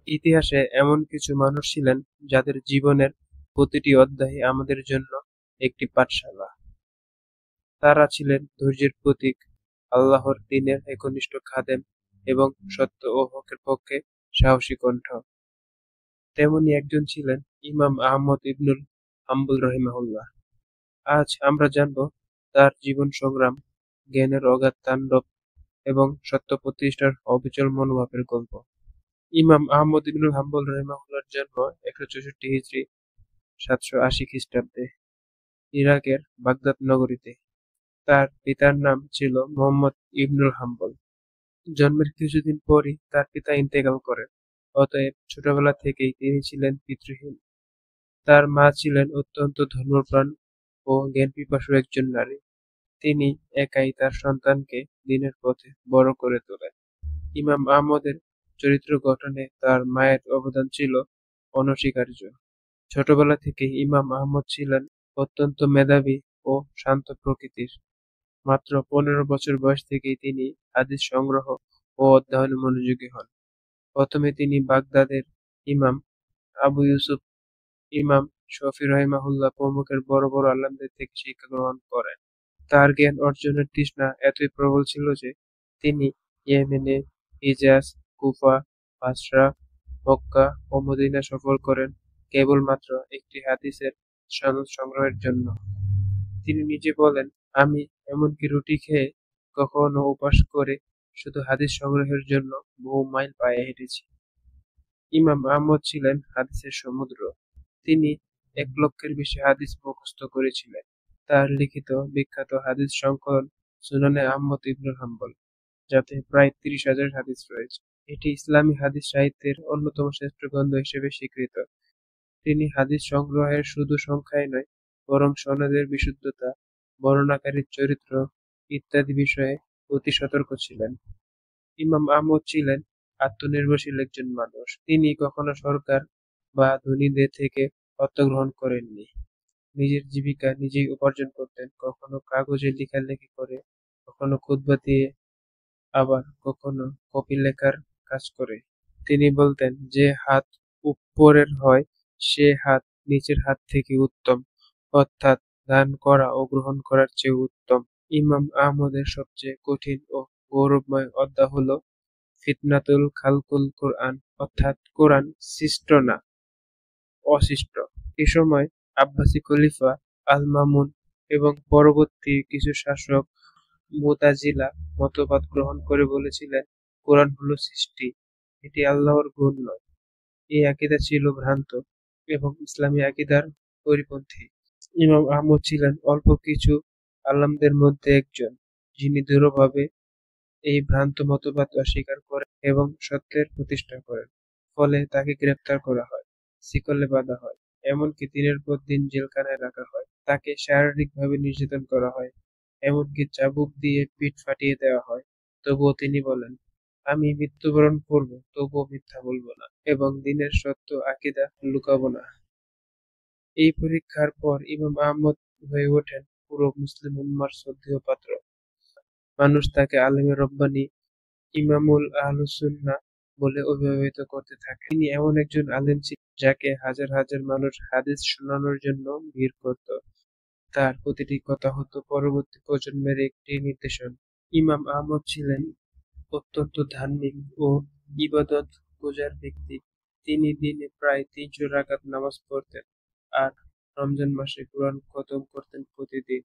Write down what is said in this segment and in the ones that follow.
ইতিহাসে এমন কিছু মানুষ ছিলেন যাদের জীবনের প্রতিটি অধ্যায় আমাদের জন্য একটি পাঠশালা। তারা ছিলেন ধৈর্যের প্রতীক, আল্লাহর দ্বীনের একনিষ্ঠ খাদেম এবং সত্য ও হকের পক্ষে সাহসী কণ্ঠ। তেমনি একজন ছিলেন ইমাম আহমদ ইবনুল হাম্বল রহিমাহুল্লাহ। আজ আমরা জানব তার জীবন সংগ্রাম, জ্ঞানের অগাধ তাণ্ডব এবং সত্য প্রতিষ্ঠার অবিচল মনোভাবের গল্প। ইমাম আহমদ ইবনুল হাম্বল রহিমাহুল্লাহর জন্ম ১৬৪ হিজরি ৭৮০ খ্রিস্টাব্দে ইরাকের বাগদাদ নগরীতে। তার পিতার নাম ছিল মুহাম্মদ ইবনুল হাম্বল। জন্মের কিছুদিন পরই তার পিতা ইন্তেকাল করেন। অতএব ছোটবেলা থেকেই তিনি ছিলেন পিতৃহীন। তার মা ছিলেন অত্যন্ত ধর্মপ্রাণ ও জ্ঞানপিপাসু একজন নারী। তিনি একাই তার সন্তানকে দ্বীনের পথে বড় করে তোলেন। ইমাম আহমদের চরিত্র গঠনে তার মায়ের অবদান ছিল অনস্বীকার্য। ছোটবেলা থেকেই ইমাম আহমদ ছিলেন অত্যন্ত মেধাবী ও শান্ত প্রকৃতির। মাত্র ১৫ বছর বয়স থেকেই তিনি হাদিস সংগ্রহ ও অধ্যয়নে মনোযোগী হন। প্রথমে তিনি বাগদাদের ইমাম আবু ইউসুফ, ইমাম শফি রহিমাহুল্লাহ প্রমুখের বড় বড় আলেমদের থেকে শিক্ষা গ্রহণ করেন। তার জ্ঞান অর্জনের তৃষ্ণা এতই প্রবল ছিল যে তিনি ইয়েমেনে, হিজাজ, কুফা, বাসরা, মক্কা ও মদিনা সফর করেন কেবলমাত্র একটি হাদিসের সনদ সংগ্রহের জন্য। তিনি নিজে বলেন, আমি এমনকি রুটি খেয়ে, কখনো উপবাস করে শুধু হাদিস সংগ্রহের জন্য বহু মাইল পায়ে হেঁটেছি। ইমাম আহমদ ছিলেন হাদিসের সমুদ্র। তিনি ১ লক্ষের বেশি হাদিস মুখস্থ করেছিলেন। তার লিখিত বিখ্যাত হাদিস সংকলন সুনানে আহমদ ইবনুল হাম্বল, যাতে প্রায় ৩০,০০০ হাদিস রয়েছে। এটি ইসলামী হাদিস সাহিত্যের অন্যতম শ্রেষ্ঠ গ্রন্থ হিসেবে স্বীকৃত। তিনি হাদিস সংগ্রহের শুধু সংখ্যাই নয়, বরং সনদের বিশুদ্ধতা, বর্ণনাকারীর চরিত্র ইত্যাদি বিষয়ে অতি সতর্ক ছিলেন। ইমাম আহমদ ছিলেন আত্মনির্ভরশীল একজন মানুষ। তিনি কখনো সরকার বা ধনীদের থেকে অর্থ গ্রহণ করেননি। নিজের জীবিকা নিজেই উপার্জন করতেন, কখনো কাগজে লেখালেখি করে, কখনো খুতবা দিয়ে, আবার কখনো কপি লেখার কাজ করে। তিনি বলতেন, যে হাত উপরের হয় সে হাত নিচের হাত থেকে উত্তম, অর্থাৎ দান করা ও গ্রহণ করার চেয়ে উত্তম। ইমাম আহমদের সবচেয়ে কঠিন ও গৌরবময় অধ্যায় হল ফিতনাতুল খালকুল কুরআন, অর্থাৎ কোরআন সৃষ্ট না, অসৃষ্ট। এ সময় আব্বাসী খলিফা আল মামুন এবং পরবর্তী কিছু শাসক মুতাজিলা মতবাদ গ্রহণ করে বলেছিলেন, কোরআন হলো সৃষ্টি, এটি আল্লাহর গুণ নয়। এই আকীদা ছিল ভ্রান্ত এবং ইসলামী আকীদার পরিপন্থী। ইমাম আহমদ ছিলেন অল্প কিছু আলেমদের মধ্যে একজন, যিনি দৃঢ়ভাবে এই ভ্রান্ত মতবাদ অস্বীকার করেন এবং সত্যের প্রতিষ্ঠা করেন। ফলে তাকে গ্রেফতার করা হয়, শিকলে বাঁধা হয়, এমনকি দিনের পর দিন জেলখানায় রাখা হয়। তাকে শারীরিকভাবে নির্যাতন করা হয়, এমনকি চাবুক দিয়ে পিঠ ফাটিয়ে দেওয়া হয়। তবুও তিনি বলেন, আমি মৃত্যুবরণ করব, তবুও মিথ্যা বলবো না এবং দ্বীনের সত্য আকীদা লুকাবো না। এই পরীক্ষার পর ইমাম আহমদ হয়ে ওঠেন পুরো মুসলিম উম্মাহর শ্রদ্ধেয় পাত্র। মানুষ তাকে আলেমে রব্বানী, ইমামুল আহলুস সুন্নাহ বলে অভিহিত করতে থাকে। তিনি এমন একজন আলেম ছিলেন যাকে হাজার হাজার মানুষ হাদিস শোনানোর জন্য ভিড় করত। তার প্রতিটি কথা হতো পরবর্তী প্রজন্মের একটি নির্দেশন। ইমাম আহমদ ছিলেন অত্যন্ত ধার্মিক ও ইবাদত গুজার ব্যক্তি। তিনি দিনে প্রায় ৩০০ রাকাত নামাজ পড়তেন আর রমজান মাসে কুরআন খতম করতেন প্রতিদিন।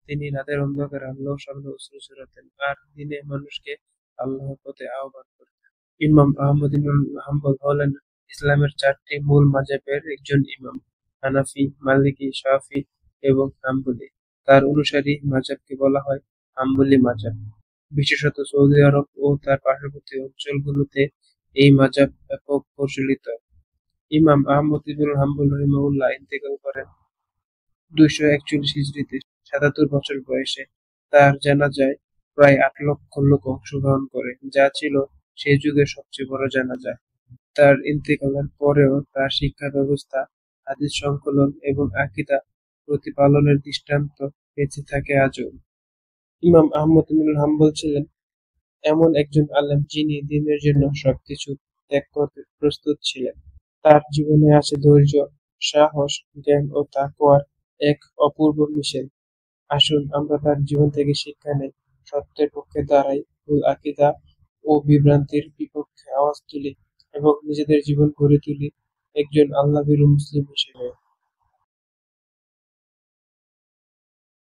তিনি রাতের অন্ধকারে আল্লাহর সামনে অশ্রু ঝরাতেন আর দিনে মানুষকে আল্লাহর পথে আহ্বান করতেন। ইমাম আহমদ ইবনুল হাম্বল হলেন ইসলামের ৪টি মূল মাযহাবের একজন ইমাম: হানাফি, মালিকি, শাফি এবং হাম্বলি। তার অনুসারী মাযহাবকে বলা হয় হাম্বলি মাযহাব। বিশেষত সৌদি আরব ও তার পার্শ্ববর্তী অঞ্চলগুলোতে এই মাযহাব ব্যাপক প্রচলিত। ইমাম আহমদ ইবনুল হাম্বল রহিমাহুল্লাহ ইন্তেকাল করেন ২৪১ হিজরিতে ৭৭ বছর বয়সে। তার জানাজায় প্রায় ৮ লক্ষ লোক অংশগ্রহণ করে, যা ছিল সে যুগের সবচেয়ে বড় জানাজা। তার ইন্তেকালের পরেও তার শিক্ষা ব্যবস্থা, হাদিস সংকলন এবং আকীদা প্রতিপালনের দৃষ্টান্ত বেঁচে থাকে আজও। ইমাম আহমদ ইবনুল হাম্বল ছিলেন এমন একজন আলেম যিনি দ্বীনের জন্য সবকিছু ত্যাগ করতে প্রস্তুত ছিলেন। তার জীবনে আছে ধৈর্য, সাহস, জ্ঞান ও তাকওয়ার এক অপূর্ব মিশেল। আসুন আমরা তার জীবন থেকে শিক্ষা নেই, সত্যের পক্ষে দাঁড়াই, ভুল আকীদা ও বিভ্রান্তির বিপক্ষে আওয়াজ তুলি এবং নিজেদের জীবন গড়ে তুলি একজন আল্লাহভীরু মুসলিম হিসেবে।